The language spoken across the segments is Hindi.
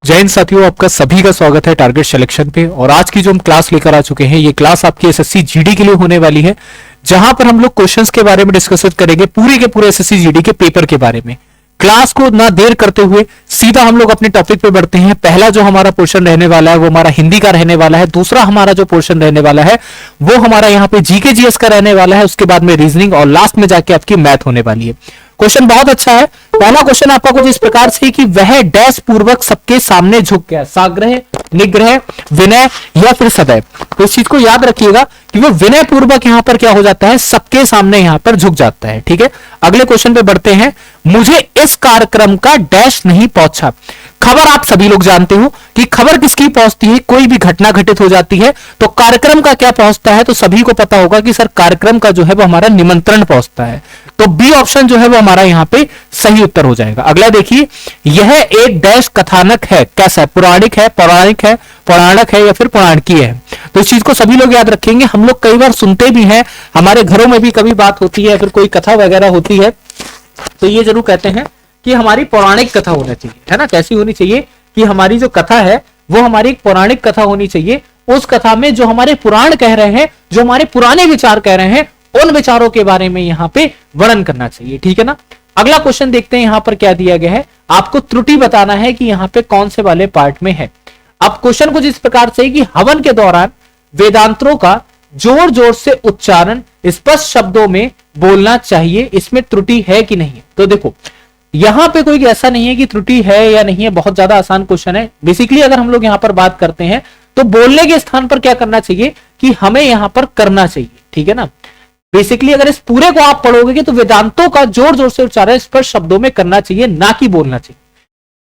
जय हिंद साथियों, आपका सभी का स्वागत है टारगेट सिलेक्शन पे। और आज की जो हम क्लास लेकर आ चुके हैं, ये क्लास आपकी एसएससी जीडी के लिए होने वाली है, जहां पर हम लोग क्वेश्चंस के बारे में डिस्कस करेंगे, पूरे के पूरे एसएससी जीडी के पेपर के बारे में। क्लास को ना देर करते हुए सीधा हम लोग अपने टॉपिक पे बढ़ते हैं। पहला जो हमारा पोर्शन रहने वाला है वो हमारा हिंदी का रहने वाला है। दूसरा हमारा जो पोर्शन रहने वाला है वो हमारा यहाँ पे जीके जीएस का रहने वाला है। उसके बाद में रीजनिंग और लास्ट में जाके आपकी मैथ होने वाली है। क्वेश्चन बहुत अच्छा है। पहला क्वेश्चन आपका कुछ इस प्रकार से कि वह डैश पूर्वक सबके सामने झुक गया, साग्रह, निग्रह, विनय या फिर सदैव। तो इस चीज को याद रखिएगा कि वो विनय पूर्वक यहां पर क्या हो जाता है, सबके सामने यहां पर झुक जाता है। ठीक है, अगले क्वेश्चन पे बढ़ते हैं। मुझे इस कार्यक्रम का डैश नहीं पहुंचा। खबर आप सभी लोग जानते हो कि खबर किसकी पहुंचती है, कोई भी घटना घटित हो जाती है तो कार्यक्रम का क्या पहुंचता है, तो सभी को पता होगा कि सर कार्यक्रम का जो है वो हमारा निमंत्रण पहुंचता है। तो बी ऑप्शन जो है वो हमारा यहां पे सही उत्तर हो जाएगा। अगला देखिए, यह एक डैश कथानक है, कैसा है, पुराणिक है, पौराणिक है, पौराणिक है या फिर पौराणिकीय है। तो इस चीज को सभी लोग याद रखेंगे। हम लोग कई बार सुनते भी हैं, हमारे घरों में भी कभी बात होती है, फिर कोई कथा वगैरह होती है तो ये जरूर कहते हैं कि हमारी पौराणिक कथा होना चाहिए, है ना। कैसी होनी चाहिए कि हमारी जो कथा है वो हमारी एक पौराणिक कथा होनी चाहिए। उस कथा में जो हमारे पुराण कह रहे हैं, जो हमारे पुराने विचार कह रहे हैं, उन विचारों के बारे में यहां पे वर्णन करना चाहिए। ठीक है ना। अगला क्वेश्चन देखते हैं, यहां पर क्या दिया गया है। आपको त्रुटि बताना है कि यहां पे कौन से वाले पार्ट में है। अब क्वेश्चन कुछ इस प्रकार से कि हवन के दौरान वेदांतों का जोर जोर से उच्चारण स्पष्ट शब्दों में बोलना चाहिए, इसमें त्रुटि है कि नहीं। तो देखो, यहां पे कोई ऐसा नहीं है कि त्रुटि है या नहीं है, बहुत ज्यादा आसान क्वेश्चन है। बेसिकली अगर हम लोग यहां पर बात करते हैं तो बोलने के स्थान पर क्या करना चाहिए कि हमें यहां पर करना चाहिए। ठीक है ना। बेसिकली अगर इस पूरे को आप पढ़ोगे तो वेदांतों का जोर जोर से उच्चारण स्पष्ट शब्दों में करना चाहिए, ना कि बोलना चाहिए।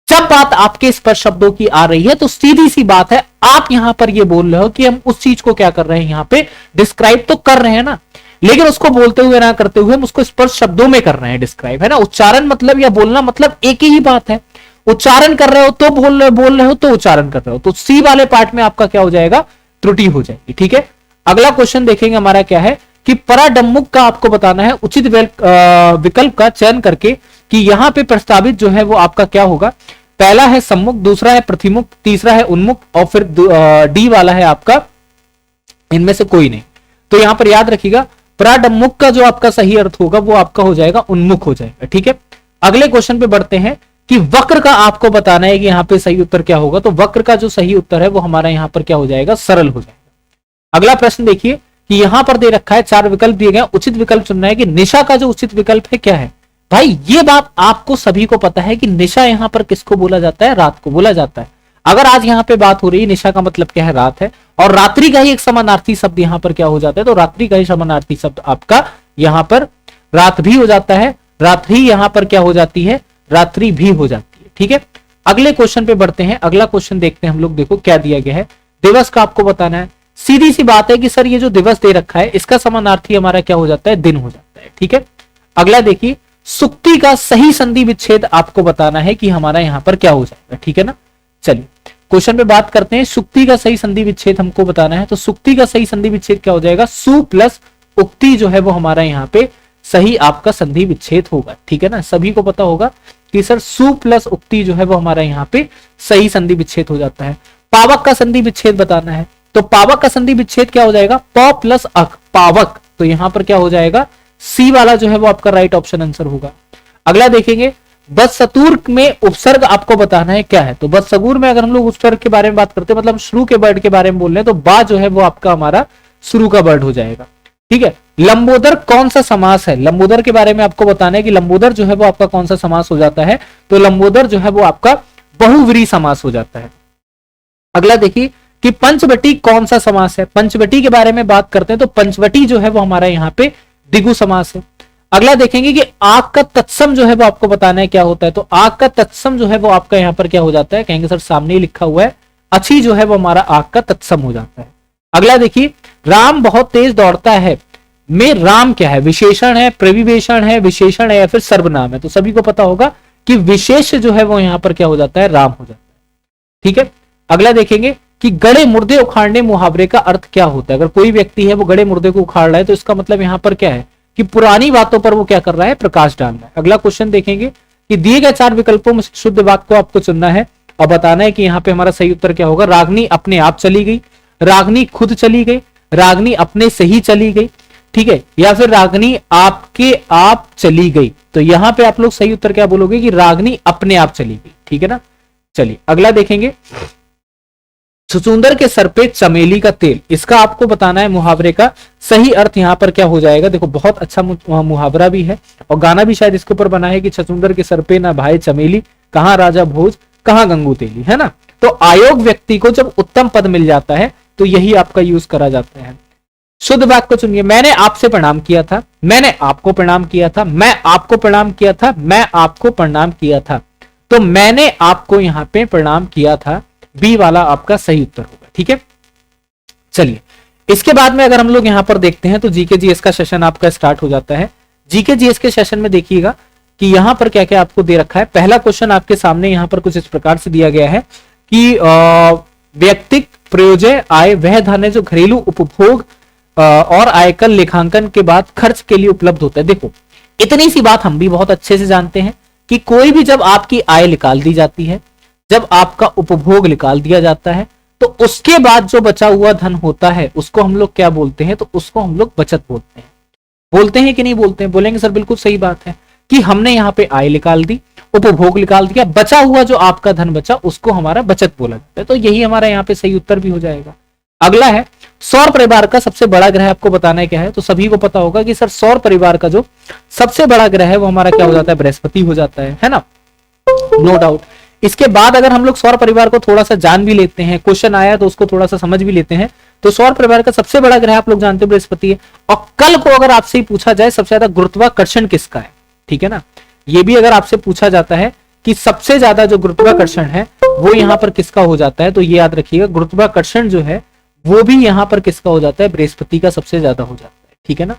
जब बात आपके स्पष्ट शब्दों की आ रही है तो सीधी सी बात है, आप यहां पर ये बोल रहे हो कि हम उस चीज को क्या कर रहे हैं, यहां पे डिस्क्राइब तो कर रहे हैं ना, लेकिन उसको बोलते हुए ना करते हुए हम उसको स्पष्ट शब्दों में कर रहे हैं डिस्क्राइब, है ना। उच्चारण मतलब या बोलना मतलब एक ही बात है। उच्चारण कर रहे हो तो बोल रहे हो तो उच्चारण कर रहे हो, तो सी वाले पार्ट में आपका क्या हो जाएगा, त्रुटि हो जाएगी। ठीक है। अगला क्वेश्चन देखेंगे हमारा क्या है कि पराडम्मुख का आपको बताना है उचित विकल्प का चयन करके कि यहां पे प्रस्तावित जो है वो आपका क्या होगा। पहला है सम्मुख, दूसरा है प्रतिमुख, तीसरा है उन्मुख और फिर डी वाला है आपका इनमें से कोई नहीं। तो यहां पर याद रखिएगा, पराडम्मुख का जो आपका सही अर्थ होगा वो आपका हो जाएगा उन्मुख हो जाएगा। ठीक है। अगले क्वेश्चन पे बढ़ते हैं कि वक्र का आपको बताना है कि यहां पे सही उत्तर क्या होगा। तो वक्र का जो सही उत्तर है वो हमारा यहां पर क्या हो जाएगा, सरल हो जाएगा। अगला प्रश्न देखिए कि यहां पर दे रखा है 4 विकल्प दिए गए, उचित विकल्प चुनना है कि निशा का जो उचित विकल्प है क्या है। भाई ये बात आपको सभी को पता है कि निशा यहां पर किसको बोला जाता है, रात को बोला जाता है। अगर आज यहां पे बात हो रही है, निशा का मतलब क्या है, रात है, और रात्रि का ही एक समानार्थी शब्द यहां पर क्या हो जाता है, तो रात्रि का ही समानार्थी शब्द आपका यहां पर रात भी हो जाता है, रात्रि यहां पर क्या हो जाती है, रात्रि भी हो जाती है। ठीक है। अगले क्वेश्चन पे बढ़ते हैं। अगला क्वेश्चन देखते हैं हम लोग, देखो क्या दिया गया है। दिवस का आपको बताना है। सीधी सी बात है कि सर ये जो दिवस दे रखा है इसका समानार्थी हमारा क्या हो जाता है, दिन हो जाता है। ठीक है। अगला देखिए, सुक्ति का सही संधि विच्छेद आपको बताना है कि हमारा यहां पर क्या हो जाएगा। ठीक है ना। चलिए क्वेश्चन पे बात करते हैं। सुक्ति का सही संधि विच्छेद हमको बताना है, तो सुक्ति का सही संधि विच्छेद क्या हो जाएगा, सु प्लस उक्ति जो है वो हमारा यहाँ पे सही आपका संधि विच्छेद होगा। ठीक है ना। सभी को पता होगा कि सर सु प्लस उक्ति जो है वो हमारा यहाँ पे सही संधि विच्छेद हो जाता है। पावक का संधि विच्छेद बताना है, तो पावक का संधि विच्छेद क्या हो जाएगा, प प्लस अक, पावक। तो यहां पर क्या हो जाएगा, सी वाला जो है वो आपका राइट ऑप्शन आंसर होगा। अगला देखेंगे, बदसतूर में उपसर्ग आपको बताना है क्या है। तो बदसगुर में अगर हम लोग उपसर्ग के बारे में बात करते हैं, मतलब शुरू के वर्ड के बारे में बोल रहे हैं, तो बा जो है वो आपका हमारा शुरू का वर्ड हो जाएगा। ठीक है। लंबोदर कौन सा समास है, लंबोदर के बारे में आपको बताना है कि लंबोदर जो है वो आपका कौन सा समास हो जाता है, तो लंबोदर जो है वो आपका बहुव्रीहि समास हो जाता है। अगला देखिए कि पंचवटी कौन सा समास है। पंचवटी के बारे में बात करते हैं तो पंचवटी जो है वो हमारा यहाँ पे द्विगु समास है। अगला देखेंगे कि आग का तत्सम जो है वो आपको बताना है क्या होता है, तो आग का तत्सम जो है वो आपका यहाँ पर क्या हो जाता है, कहेंगे सर सामने ही लिखा हुआ है, अच्छी जो है वो हमारा आग का तत्सम हो जाता है। अगला देखिए, राम बहुत तेज दौड़ता है में राम क्या है, विशेषण है, प्रविशेषण है, विशेषण है या फिर सर्वनाम है। तो सभी को पता होगा कि विशेष जो है वो यहाँ पर क्या हो जाता है, राम हो जाता है। ठीक है। अगला देखेंगे कि गड़े मुर्दे उखाड़ने मुहावरे का अर्थ क्या होता है। अगर कोई व्यक्ति है वो गड़े मुर्दे को उखाड़ रहा है तो इसका मतलब यहाँ पर क्या है कि पुरानी बातों पर वो क्या कर रहा है, प्रकाश डाल रहा है। अगला क्वेश्चन देखेंगे कि दिए गए 4 विकल्पों में शुद्ध वाक्य को आपको चुनना है और बताना है कि यहाँ पे हमारा सही उत्तर क्या होगा। रागनी अपने आप चली गई, रागनी खुद चली गई, रागनी अपने से ही चली गई, ठीक है, या फिर रागनी आपके आप चली गई। तो यहां पे आप लोग सही उत्तर क्या बोलोगे कि रागनी अपने आप चली गई, ठीक है ना। चलिए अगला देखेंगे, छछूंदर के सर पे चमेली का तेल, इसका आपको बताना है मुहावरे का सही अर्थ यहां पर क्या हो जाएगा। देखो बहुत अच्छा मुहावरा भी है और गाना भी शायद इसके ऊपर बना है कि छछूंदर के सर पे ना भाई चमेली, कहां राजा भोज कहां गंगू तेली, है ना। तो आयोग व्यक्ति को जब उत्तम पद मिल जाता है तो यही आपका यूज करा जाता है। शुद्ध वाक्य को चुनिए, मैंने आपसे प्रणाम किया था, मैंने आपको प्रणाम किया था, मैं आपको प्रणाम किया था, मैं आपको प्रणाम किया था। तो मैंने आपको यहां पे प्रणाम किया था, बी वाला आपका सही उत्तर होगा, ठीक है। चलिए इसके बाद में अगर हम लोग यहां पर देखते हैं तो जीके जीएस का सेशन आपका स्टार्ट हो जाता है। जीके जीएस के सेशन में देखिएगा कि यहां पर क्या क्या आपको दे रखा है। पहला क्वेश्चन आपके सामने यहां पर कुछ इस प्रकार से दिया गया है कि व्यक्तिक प्रयोज्य आय वह धन है जो घरेलू उपभोग और आयकर लेखांकन के बाद खर्च के लिए उपलब्ध होता है। देखो इतनी सी बात हम भी बहुत अच्छे से जानते हैं कि कोई भी जब आपकी आय निकाल दी जाती है, जब आपका उपभोग निकाल दिया जाता है, तो उसके बाद जो बचा हुआ धन होता है उसको हम लोग क्या बोलते हैं, तो उसको हम लोग बचत बोलते हैं। बोलते हैं कि नहीं बोलते हैं? बोलेंगे सर बिल्कुल सही बात है कि हमने यहाँ पे आय निकाल दी, उपभोग निकाल दिया, बचा हुआ जो आपका धन बचा उसको हमारा बचत बोला जाता है। तो यही हमारा यहाँ पे सही उत्तर भी हो जाएगा। अगला है सौर परिवार का सबसे बड़ा ग्रह आपको बताना है क्या है। तो सभी को पता होगा कि सर सौर परिवार का जो सबसे बड़ा ग्रह है वो हमारा क्या हो जाता है, बृहस्पति हो जाता है ना, नो डाउट। इसके बाद अगर हम लोग सौर परिवार को थोड़ा सा जान भी लेते हैं, क्वेश्चन आया तो उसको थोड़ा सा समझ भी लेते हैं, तो सौर परिवार का सबसे बड़ा ग्रह आप लोग जानते हैं बृहस्पति है। और कल को अगर आपसे पूछा जाए सबसे ज्यादा गुरुत्वाकर्षण किसका है, ठीक है ना, ये भी अगर आपसे पूछा जाता है कि सबसे ज्यादा जो गुरुत्वाकर्षण है वो यहाँ पर किसका हो जाता है, तो ये याद रखिएगा गुरुत्वाकर्षण जो है वो भी यहाँ पर किसका हो जाता है, बृहस्पति का सबसे ज्यादा हो जाता है, ठीक है ना।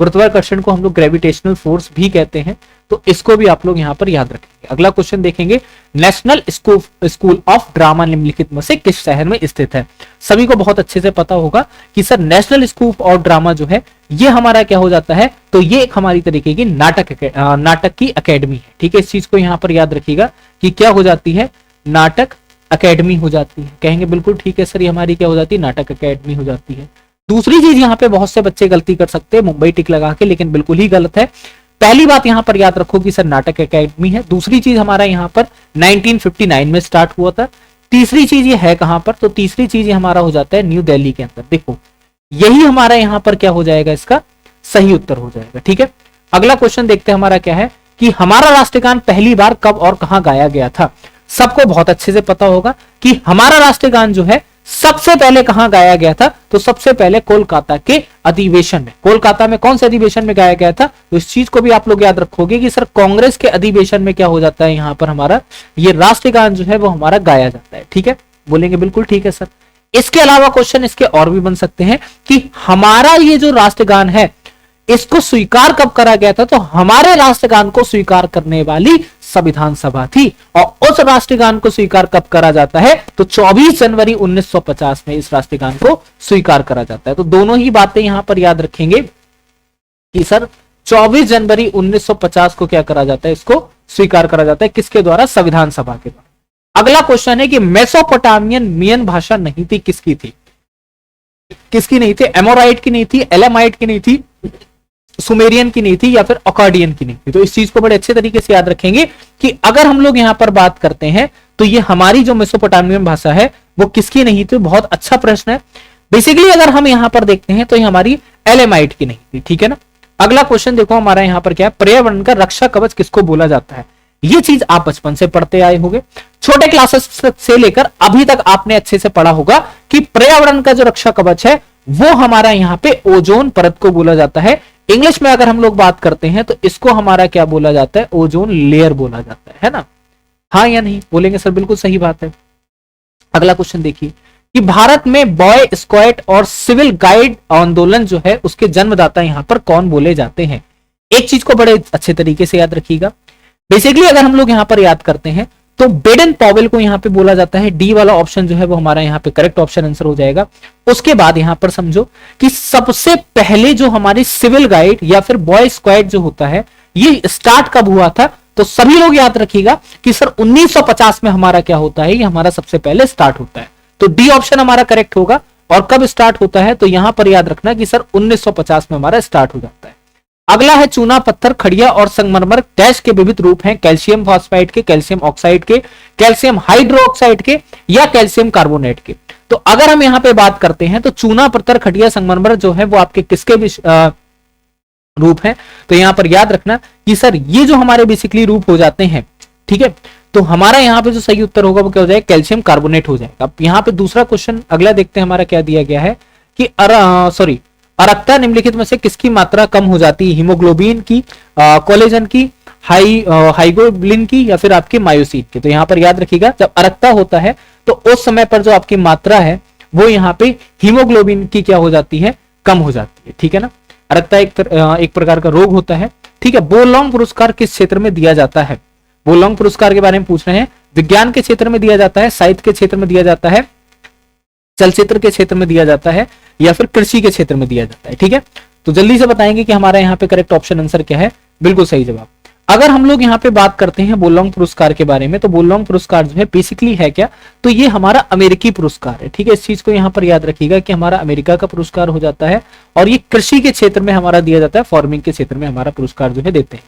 गुरुत्वाकर्षण को हम लोग ग्रेविटेशनल फोर्स भी कहते हैं, तो इसको भी आप लोग यहाँ पर याद रखेंगे। अगला क्वेश्चन देखेंगे, नेशनल स्कूल ऑफ ड्रामा निम्नलिखित में से किस शहर में स्थित है। सभी को बहुत अच्छे से पता होगा कि sir national school of drama जो है ये हमारा क्या हो जाता है, तो ये एक हमारी तरीके की नाटक की अकेडमी है, ठीक है। इस चीज को यहाँ पर याद रखिएगा कि क्या हो जाती है, नाटक अकेडमी हो जाती है। कहेंगे बिल्कुल ठीक है सर, ये हमारी क्या हो जाती है, नाटक अकेडमी हो जाती है। दूसरी चीज यहाँ पे बहुत से बच्चे गलती कर सकते हैं मुंबई टिक लगा के, लेकिन बिल्कुल ही गलत है। पहली बात यहाँ पर याद रखो कि सर नाटक अकेडमी है। दूसरी चीज हमारा यहाँ पर 1959 में स्टार्ट हुआ था। तीसरी चीज ये है कहां पर, तो तीसरी चीज ये हमारा हो जाता है न्यू दिल्ली के अंदर। देखो यही हमारा यहाँ पर क्या हो जाएगा, इसका सही उत्तर हो जाएगा, ठीक है। अगला क्वेश्चन देखते हैं हमारा क्या है कि हमारा राष्ट्रगान पहली बार कब और कहां गाया गया था। सबको बहुत अच्छे से पता होगा कि हमारा राष्ट्रगान जो है सबसे पहले कहां गाया गया था, तो सबसे पहले कोलकाता के अधिवेशन में। कोलकाता में कौन से अधिवेशन में गाया गया था, तो इस चीज को भी आप लोग याद रखोगे कि सर कांग्रेस के अधिवेशन में क्या हो जाता है, यहां पर हमारा ये राष्ट्रगान जो है वो हमारा गाया जाता है, ठीक है। बोलेंगे बिल्कुल ठीक है सर। इसके अलावा क्वेश्चन इसके और भी बन सकते हैं कि हमारा ये जो राष्ट्रगान है इसको स्वीकार कब करा गया था, तो हमारे राष्ट्रगान को स्वीकार करने वाली संविधान सभा थी। और उस राष्ट्रगान को स्वीकार कब करा जाता है, तो 24 जनवरी 1950 में इस राष्ट्रगान को स्वीकार करा जाता है। तो दोनों ही बातें यहां पर याद रखेंगे कि सर 24 जनवरी 1950 को क्या करा जाता है, इसको स्वीकार करा जाता है, किसके द्वारा, संविधान सभा के द्वारा। अगला क्वेश्चन है कि मेसोपोटामियन मियन भाषा नहीं थी, किसकी थी, किसकी नहीं थी, एमोराइट की नहीं थी, एलामाइट की नहीं थी, सुमेरियन की नहीं थी, या फिर अकार्डियन की नहीं थी। तो इस चीज को बड़े अच्छे तरीके से याद रखेंगे कि अगर हम लोग यहां पर बात करते हैं तो ये हमारी जो मेसोपोटामियन भाषा है वो किसकी नहीं थी। बहुत अच्छा प्रश्न है। बेसिकली अगर हम यहां पर देखते हैं तो ये हमारी एलेमाइट की नहीं थी, ठीक है ना। अगला क्वेश्चन देखो हमारा यहां पर क्या है, पर्यावरण का रक्षा कवच किसको बोला जाता है। ये चीज आप बचपन से पढ़ते आए होंगे, छोटे क्लासेस से लेकर अभी तक आपने अच्छे से पढ़ा होगा कि पर्यावरण का जो रक्षा कवच है वो हमारा यहाँ पे ओजोन परत को बोला जाता है। इंग्लिश में अगर हम लोग बात करते हैं तो इसको हमारा क्या बोला जाता है, ओजोन लेयर बोला जाता है ना। हाँ या नहीं, बोलेंगे सर बिल्कुल सही बात है। अगला क्वेश्चन देखिए कि भारत में बॉय स्काउट और सिविल गाइड आंदोलन जो है उसके जन्मदाता यहां पर कौन बोले जाते हैं। एक चीज को बड़े अच्छे तरीके से याद रखिएगा। बेसिकली अगर हम लोग यहां पर याद करते हैं तो बेडन पॉवेल को यहां पे बोला जाता है। डी वाला ऑप्शन जो है वो हमारा यहां पे करेक्ट ऑप्शन आंसर हो जाएगा। उसके बाद यहां पर समझो कि सबसे पहले जो हमारी सिविल गाइड या फिर बॉय स्क्वाड जो होता है ये स्टार्ट कब हुआ था, तो सभी लोग याद रखिएगा कि सर 1950 में हमारा क्या होता है, ये हमारा सबसे पहले स्टार्ट होता है। तो डी ऑप्शन हमारा करेक्ट होगा। और कब स्टार्ट होता है, तो यहां पर याद रखना कि सर 1950 में हमारा स्टार्ट हो जाता है। अगला है चूना, पत्थर, खड़िया और संगमरमर डैश के विविध रूप हैं, कैल्शियम फॉस्फाइड के, कैल्शियम ऑक्साइड के, कैल्शियम हाइड्रोक्साइड के या कैल्शियम कार्बोनेट के। तो अगर हम यहां पे बात करते हैं तो चूना, पत्थर, खड़िया, संगमरमर जो है वो आपके किसके रूप हैं, तो यहां पर याद रखना कि सर ये जो हमारे बेसिकली रूप हो जाते हैं, ठीक है, तो हमारा यहां पे जो सही उत्तर होगा वो क्या हो जाएगा, कैल्शियम कार्बोनेट हो जाएगा। अब यहां पे दूसरा क्वेश्चन अगला देखते हैं, हमारा क्या दिया गया है कि अरक्ता निम्नलिखित में से किसकी मात्रा कम हो जाती है, हीमोग्लोबिन की, कोलेजन की, हाइगोब्लिन की या फिर आपकी मायोसिन की। तो यहां पर याद रखिएगा जब अरक्ता होता है तो उस समय पर जो आपकी मात्रा है वो यहाँ पे हीमोग्लोबिन की क्या हो जाती है, कम हो जाती है, ठीक है ना। अरक्ता एक प्रकार का रोग होता है, ठीक है। बोलोंग पुरस्कार किस क्षेत्र में दिया जाता है, बोलोंग पुरस्कार के बारे में पूछ रहे हैं। विज्ञान के क्षेत्र में दिया जाता है, साहित्य के क्षेत्र में दिया जाता है, चलचित्र के क्षेत्र में दिया जाता है या फिर कृषि के क्षेत्र में दिया जाता है, ठीक है। तो जल्दी से बताएंगे कि हमारा यहाँ पे करेक्ट ऑप्शन आंसर क्या है, बिल्कुल सही जवाब। अगर हम लोग यहाँ पे बात करते हैं बोलोंग पुरस्कार के बारे में, तो बोलोंग पुरस्कार जो है बेसिकली है क्या, तो ये हमारा अमेरिकी पुरस्कार है, ठीक है। इस चीज को यहाँ पर याद रखिएगा कि हमारा अमेरिका का पुरस्कार हो जाता है और ये कृषि के क्षेत्र में हमारा दिया जाता है, फार्मिंग के क्षेत्र में हमारा पुरस्कार जो है देते हैं।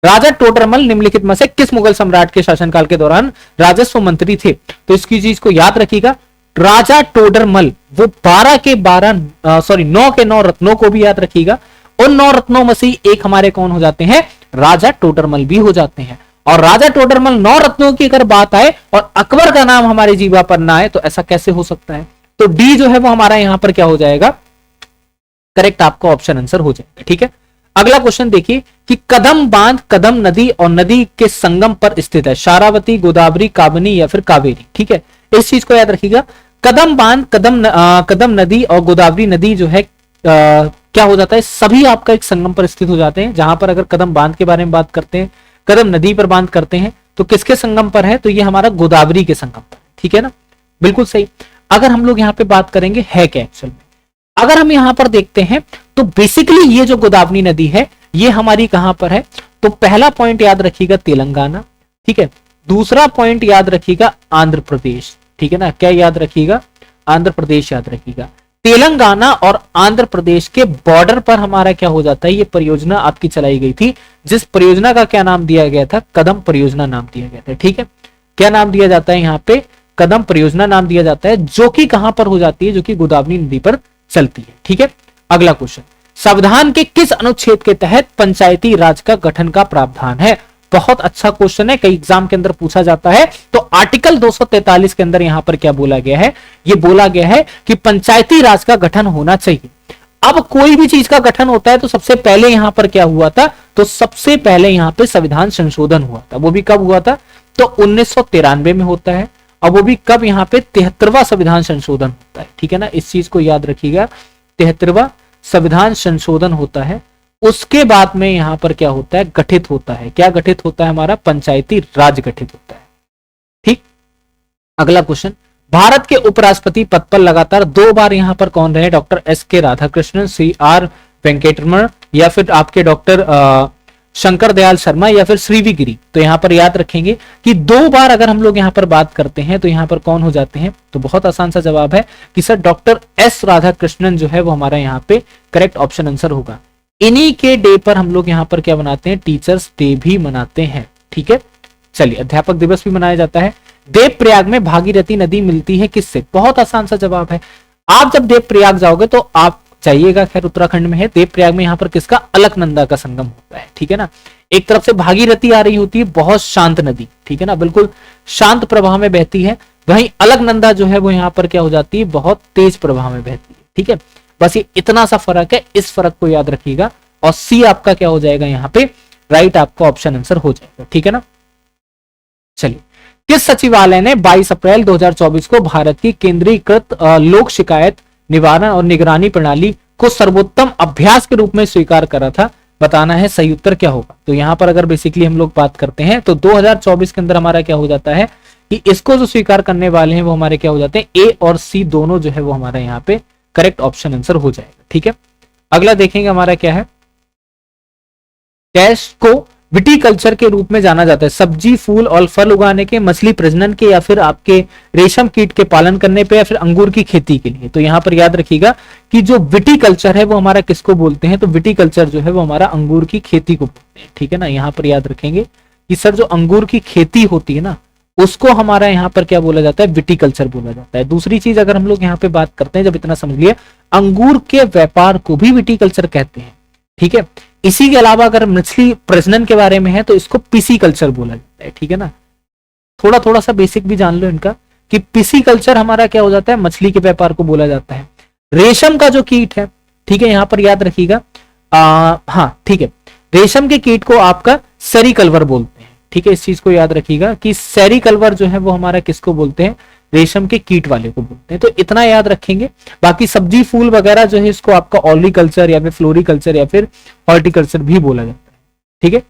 राजा टोडरमल निम्नलिखित में से किस मुगल सम्राट के शासनकाल के दौरान राजस्व मंत्री थे, तो इसकी चीज को याद रखिएगा। राजा टोडरमल वो 9 के 9 रत्नों को भी याद रखिएगा। उन 9 रत्नों में से एक हमारे कौन हो जाते हैं, राजा टोडरमल भी हो जाते हैं। और राजा टोडरमल 9 रत्नों की अगर बात आए और अकबर का नाम हमारी जीवा पर ना आए तो ऐसा कैसे हो सकता है। तो डी जो है वो हमारा यहां पर क्या हो जाएगा, करेक्ट आपका ऑप्शन आंसर हो जाएगा, ठीक है। अगला क्वेश्चन देखिए कि कदम बांध कदम नदी और नदी के संगम पर स्थित है, शारावती, गोदावरी, काबनी या फिर कावेरी, ठीक है। इस चीज को याद रखिएगा। कदम बांध कदम नदी और गोदावरी नदी जो है क्या हो जाता है, सभी आपका एक संगम पर स्थित हो जाते हैं। जहां पर अगर कदम बांध के बारे में बात करते हैं, कदम नदी पर बात करते हैं, तो किसके संगम पर है, तो ये हमारा गोदावरी के संगम पर, ठीक है ना, बिल्कुल सही। अगर हम लोग यहाँ पे बात करेंगे है क्या एक्चुअल में, अगर हम यहां पर देखते हैं तो बेसिकली ये जो गोदावरी नदी है ये हमारी कहां पर है, तो पहला पॉइंट याद रखिएगा तेलंगाना, ठीक है। दूसरा पॉइंट याद रखिएगा आंध्र प्रदेश, ठीक है ना, क्या याद रखिएगा, आंध्र प्रदेश याद रखिएगा। तेलंगाना और आंध्र प्रदेश के बॉर्डर पर हमारा क्या हो जाता है, ये परियोजना आपकी चलाई गई थी, जिस परियोजना का क्या नाम दिया गया था, कदम परियोजना नाम दिया गया था, ठीक है। क्या नाम दिया जाता है यहाँ पे, कदम परियोजना नाम दिया जाता है, जो कि कहां पर हो जाती है, जो कि गोदावरी नदी पर चलती है, ठीक है। अगला क्वेश्चन, संविधान के किस अनुच्छेद के तहत पंचायती राज का गठन का प्रावधान है। बहुत अच्छा क्वेश्चन है, कई एग्जाम के अंदर पूछा जाता है। तो आर्टिकल 243 के अंदर यहां पर क्या बोला गया है, ये बोला गया है कि पंचायती राज का गठन होना चाहिए। अब कोई भी चीज का गठन होता है तो सबसे पहले यहां पर क्या हुआ था, तो सबसे पहले यहां पे संविधान संशोधन हुआ था। वो भी कब हुआ था, तो 1993 में होता है। और वो भी कब, यहाँ पे 73वां संविधान संशोधन होता है, ठीक है ना। इस चीज को याद रखिएगा, 73वां संविधान संशोधन होता है। उसके बाद में यहां पर क्या होता है, गठित होता है, क्या गठित होता है, हमारा पंचायती राज गठित होता है, ठीक। अगला क्वेश्चन, भारत के उपराष्ट्रपति पद पर लगातार 2 बार यहां पर कौन रहे, doctor S K. Radhakrishnan, CR. Venkataraman या फिर आपके डॉक्टर शंकर दयाल शर्मा या फिर श्रीवी गिरी। तो यहां पर याद रखेंगे कि 2 बार अगर हम लोग यहां पर बात करते हैं तो यहां पर कौन हो जाते हैं, तो बहुत आसान सा जवाब है कि सर डॉक्टर एस राधाकृष्णन जो है वो हमारा यहां पे करेक्ट ऑप्शन आंसर होगा। इन्हीं के डे पर हम लोग यहां पर क्या मनाते हैं, टीचर्स डे भी मनाते हैं, ठीक है। चलिए, अध्यापक दिवस भी मनाया जाता है। देवप्रयाग में भागीरथी नदी मिलती है किससे, बहुत आसान सा जवाब है। आप जब देवप्रयाग जाओगे तो आप जाइएगा, खैर उत्तराखंड में है देवप्रयाग में, यहां पर किसका, अलकनंदा का संगम होता है, ठीक है ना। एक तरफ से भागीरथी आ रही होती है, बहुत शांत नदी, ठीक है ना, बिल्कुल शांत प्रवाह में बहती है। वहीं अलकनंदा जो है वो यहाँ पर क्या हो जाती है, बहुत तेज प्रवाह में बहती है, ठीक है। बस ये इतना सा फर्क है, इस फर्क को याद रखिएगा। और सी आपका क्या हो जाएगा, यहाँ पे राइट आपका ऑप्शन आंसर हो जाएगा, ठीक है ना। चलिए, किस सचिवालय ने 22 अप्रैल 2024 को भारत की केंद्रीकृत लोक शिकायत निवारण और निगरानी प्रणाली को सर्वोत्तम अभ्यास के रूप में स्वीकार करा था, बताना है सही उत्तर क्या होगा। तो यहां पर अगर बेसिकली हम लोग बात करते हैं तो 2024 के अंदर हमारा क्या हो जाता है कि इसको जो स्वीकार करने वाले हैं वो हमारे क्या हो जाते हैं, ए और सी दोनों जो है वो हमारा यहाँ पे करेक्ट ऑप्शन आंसर हो जाएगा, ठीक है। अगला देखेंगे हमारा क्या है, डैश को विटीकल्चर के रूप में जाना जाता है। सब्जी, फूल और फल उगाने के, मछली प्रजनन के, या फिर आपके रेशम कीट के पालन करने पे, या फिर अंगूर की खेती के लिए। तो यहाँ पर याद रखिएगा कि जो विटीकल्चर है वो हमारा किसको बोलते हैं, तो विटीकल्चर जो है वो हमारा अंगूर की खेती को बोलते हैं। ठीक है ना, यहाँ पर याद रखेंगे कि सर जो अंगूर की खेती होती है ना उसको हमारा यहाँ पर क्या बोला जाता है, विटीकल्चर बोला जाता है। दूसरी चीज अगर हम लोग यहाँ पे बात करते हैं, जब इतना समझ लिया, अंगूर के व्यापार को भी विटीकल्चर कहते हैं। ठीक है, इसी के अलावा अगर मछली प्रजनन के बारे में है तो इसको पिसीकल्चर बोला जाता है। ठीक है ना, थोड़ा थोड़ा सा बेसिक भी जान लो इनका कि पिसीकल्चर हमारा क्या हो जाता है, मछली के व्यापार को बोला जाता है। रेशम का जो कीट है, ठीक है, यहां पर याद रखिएगा, हाँ ठीक है, रेशम के कीट को आपका सेरिकल्वर बोलते हैं। ठीक है, इस चीज को याद रखिएगा कि सेरिकल्वर जो है वो हमारा किसको बोलते हैं, रेशम के कीट वाले को बोलते हैं। तो इतना याद रखेंगे। बाकी सब्जी फूल वगैरह जो है इसको आपका ऑर्लिकल्चर या फिर फ्लोरिकल्चर या फिर हॉर्टिकल्चर भी बोला जाता है। ठीक है,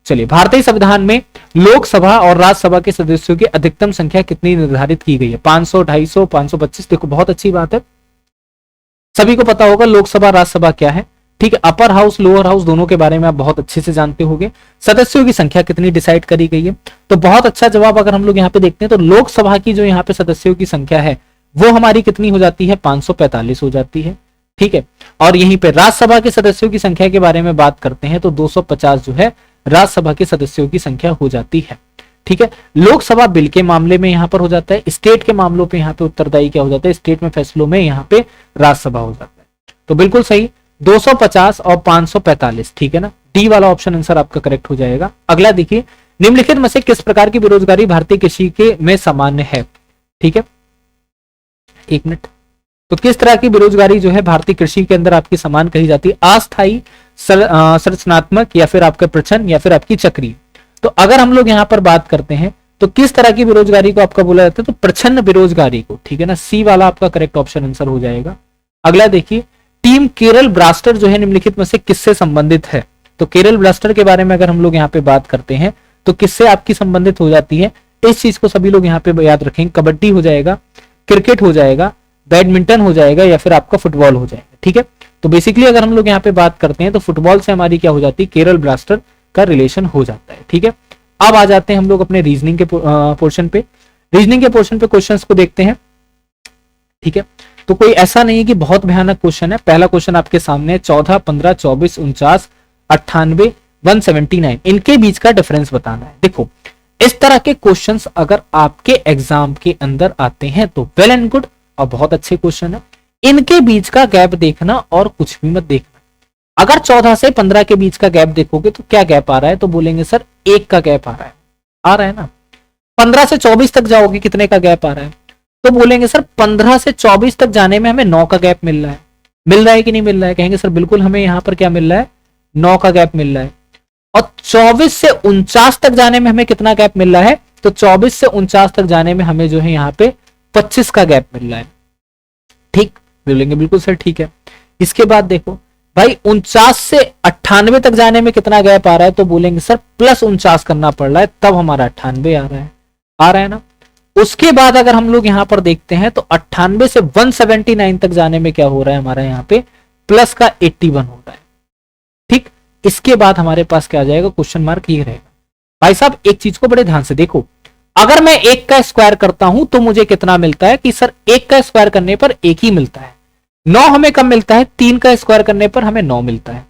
चलिए, भारतीय संविधान में लोकसभा और राज्यसभा के सदस्यों की अधिकतम संख्या कितनी निर्धारित की गई है, 500, 250, 525। देखो बहुत अच्छी बात है, सभी को पता होगा लोकसभा राज्यसभा क्या है। ठीक है, अपर हाउस लोअर हाउस दोनों के बारे में आप बहुत अच्छे से जानते होंगे। सदस्यों की संख्या कितनी डिसाइड करी गई है, तो बहुत अच्छा जवाब अगर हम लोग यहाँ पे देखते हैं तो लोकसभा की जो यहाँ पे सदस्यों की संख्या है वो हमारी कितनी हो जाती है, 545 हो जाती है। ठीक है, और यहीं पे राज्यसभा के सदस्यों की संख्या के बारे में बात करते हैं तो 250 जो है राज्यसभा के सदस्यों की संख्या हो जाती है। ठीक है, लोकसभा बिल के मामले में यहाँ पर हो जाता है, स्टेट के मामलों पे यहाँ पे उत्तरदायी क्या हो जाता है, स्टेट में फैसलों में यहाँ पे राज्यसभा हो जाता है। तो बिल्कुल सही, 250 और 545। ठीक है ना, डी वाला ऑप्शन आंसर आपका करेक्ट हो जाएगा। अगला देखिए, निम्नलिखित में से किस प्रकार की बेरोजगारी भारतीय कृषि के में सामान्य है। ठीक है, एक मिनट, तो किस तरह की बेरोजगारी जो है भारतीय कृषि के अंदर आपकी समान कही जाती है, अस्थायी, संरचनात्मक, या फिर आपका प्रच्छन्न, या फिर आपकी चक्रीय। तो अगर हम लोग यहाँ पर बात करते हैं तो किस तरह की बेरोजगारी को आपका बोला जाता है, तो प्रच्छन्न बेरोजगारी को। ठीक है ना, सी वाला आपका करेक्ट ऑप्शन आंसर हो जाएगा। अगला देखिए, टीम केरल ब्लास्टर जो है निम्नलिखित में से किससे संबंधित है। तो केरल ब्लास्टर के बारे में अगर हम लोग यहाँ पे बात करते हैं तो किससे आपकी संबंधित हो जाती है, इस चीज को सभी लोग यहाँ पे याद रखेंगे। कबड्डी हो जाएगा, क्रिकेट हो जाएगा, बैडमिंटन हो जाएगा, या फिर आपका फुटबॉल हो जाएगा। ठीक है, तो बेसिकली अगर हम लोग यहाँ पे बात करते हैं तो फुटबॉल से हमारी क्या हो जाती है, केरल ब्लास्टर का रिलेशन हो जाता है। ठीक है, अब आ जाते हैं हम लोग अपने रीजनिंग के पोर्शन पे। रीजनिंग के पोर्शन पे क्वेश्चंस को देखते हैं। ठीक है, तो कोई ऐसा नहीं है कि बहुत भयानक क्वेश्चन है। पहला क्वेश्चन आपके सामने है, 14, 15, 24, 49, 98, 179, इनके बीच का डिफरेंस बताना है। देखो, इस तरह के क्वेश्चंस अगर आपके एग्जाम के अंदर आते हैं तो वेल एंड गुड और बहुत अच्छे क्वेश्चन है। इनके बीच का गैप देखना और कुछ भी मत देखना। अगर 14 से 15 के बीच का गैप देखोगे तो क्या गैप आ रहा है, तो बोलेंगे सर 1 का गैप आ रहा है ना। 15 से 24 तक जाओगे कितने का गैप आ रहा है, तो बोलेंगे सर 15 से 24 तक जाने में हमें 9 का गैप मिल रहा है कि नहीं मिल रहा है, कहेंगे सर बिल्कुल हमें यहाँ पर क्या मिल रहा है, 9 का गैप मिल रहा है। और 24 से 49 तक जाने में हमें कितना गैप मिल रहा है, तो 24 से 49 तक जाने में हमें जो है यहाँ पे 25 का गैप मिल रहा है। ठीक, बोलेंगे बिल्कुल सर ठीक है। इसके बाद देखो भाई 49 से 98 तक जाने में कितना गैप आ रहा है, तो बोलेंगे सर +49 करना पड़ रहा है, तब हमारा 98 आ रहा है ना। उसके बाद अगर हम लोग यहां पर देखते हैं तो 98 से 179 तक जाने में क्या हो रहा है, हमारा यहाँ पे प्लस का 81 हो रहा है। ठीक, इसके बाद हमारे पास क्या आ जाएगा, क्वेश्चन मार्क ये रहेगा। भाई साहब एक चीज को बड़े ध्यान से देखो, अगर मैं 1 का स्क्वायर करता हूं तो मुझे कितना मिलता है, कि सर 1 का स्क्वायर करने पर 1 ही मिलता है। 9 हमें कम मिलता है, 3 का स्क्वायर करने पर हमें 9 मिलता है।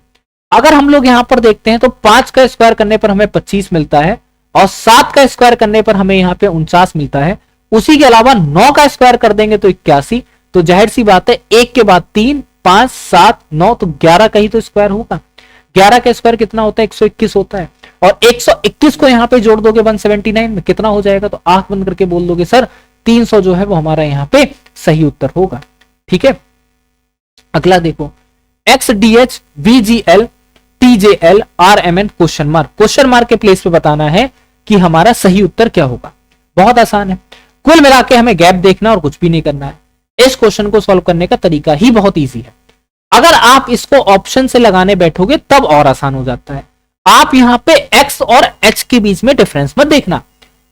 अगर हम लोग यहां पर देखते हैं तो 5 का स्क्वायर करने पर हमें 25 मिलता है, और 7 का स्क्वायर करने पर हमें यहाँ पे 49 मिलता है। उसी के अलावा 9 का स्क्वायर कर देंगे तो 81। तो जाहिर सी बात है 1 के बाद 3, 5, 7, 9, तो 11 का ही तो स्क्वायर होगा। 11 का स्क्वायर कितना होता है, 121 होता है। और 121 को यहाँ पे जोड़ दोगे 179 में, कितना हो जाएगा, तो आंख बंद करके बोल दोगे सर 300 जो है वो हमारा यहाँ पे सही उत्तर होगा। ठीक है, अगला देखो, XDH VGL TJL RMN question mark के प्लेस पे बताना है कि हमारा सही उत्तर क्या होगा। बहुत आसान है, कुल मिला के हमें गैप देखना और कुछ भी नहीं करना है। इस क्वेश्चन को सॉल्व करने का तरीका ही बहुत इजी है। अगर आप इसको ऑप्शन से लगाने बैठोगे तब और आसान हो जाता है। आप यहां पे x और h के बीच में डिफरेंस मत देखना।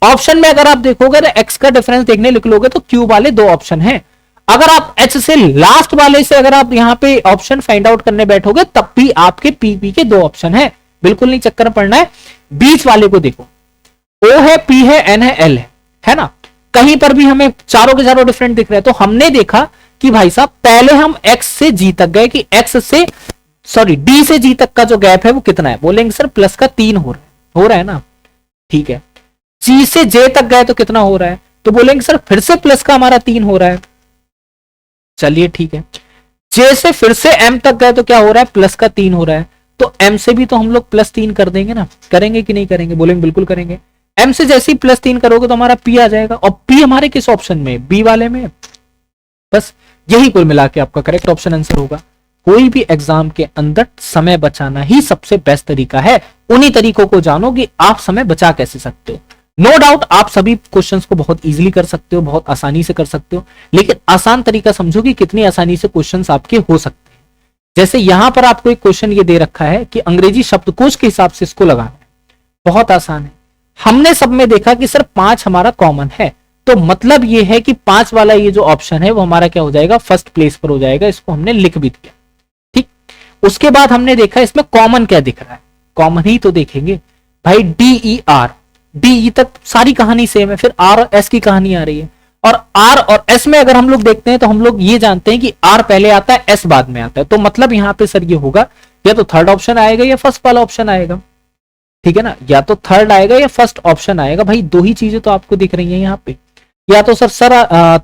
ऑप्शन में अगर आप देखोगे तो x का डिफरेंस देखने लिख लोगे तो q वाले 2 ऑप्शन हैं। अगर आप h से लास्ट वाले से अगर आप यहां पे ऑप्शन फाइंड आउट करने बैठोगे तब भी आपके pb के 2 ऑप्शन हैं। बिल्कुल नहीं चक्कर में पड़ना है। बीच वाले को देखो, ओ है, पी है, एन है, एल है ना, कहीं पर भी हमें चारों के चारों डिफरेंट दिख रहे हैं। तो हमने देखा कि भाई साहब पहले हम एक्स से जी तक गए कि एक्स से सॉरी डी से जी तक का जो गैप है वो कितना है, बोलेंगे सर प्लस का 3 हो रहा है ना, ठीक है। जी से जे तक गए तो कितना हो रहा है, तो बोलेंगे सर फिर से प्लस का हमारा 3 हो रहा है, चलिए ठीक है। जे से फिर से एम तक गए तो क्या हो रहा है, प्लस का 3 हो रहा है, तो एम से भी तो हम लोग प्लस 3 कर देंगे ना, करेंगे कि नहीं करेंगे, बोलेंगे बिल्कुल करेंगे। एम से जैसे ही प्लस 3 करोगे तो हमारा पी आ जाएगा, और पी हमारे किस ऑप्शन में, बी वाले में। बस यही कुल मिला के आपका करेक्ट ऑप्शन आंसर होगा। कोई भी एग्जाम के अंदर समय बचाना ही सबसे बेस्ट तरीका है। उन्हीं तरीकों को जानो कि आप समय बचा कैसे सकते हो। नो डाउट आप सभी क्वेश्चंस को बहुत इजीली कर सकते हो, बहुत आसानी से कर सकते हो, लेकिन आसान तरीका समझो कि कितनी आसानी से क्वेश्चंस आपके हो सकते हैं। जैसे यहां पर आपको एक क्वेश्चन ये दे रखा है कि अंग्रेजी शब्दकोश के हिसाब से इसको लगाना है, बहुत आसान है। हमने सब में देखा कि सर 5 हमारा कॉमन है, तो मतलब ये है कि 5 वाला ये जो ऑप्शन है वो हमारा क्या हो जाएगा, फर्स्ट प्लेस पर हो जाएगा। इसको हमने लिख भी दिया, ठीक। उसके बाद हमने देखा इसमें कॉमन क्या दिख रहा है, कॉमन ही तो देखेंगे भाई। डी ई तक सारी कहानी सेम है, फिर आर और एस की कहानी आ रही है, और आर और एस में अगर हम लोग देखते हैं तो हम लोग ये जानते हैं कि आर पहले आता है, एस बाद में आता है। तो मतलब यहां पे सर ये होगा या तो थर्ड ऑप्शन आएगा या फर्स्ट वाला ऑप्शन आएगा, ठीक है ना, या तो थर्ड आएगा या फर्स्ट ऑप्शन आएगा। भाई दो ही चीजें तो आपको दिख रही हैं यहाँ पे, या तो सर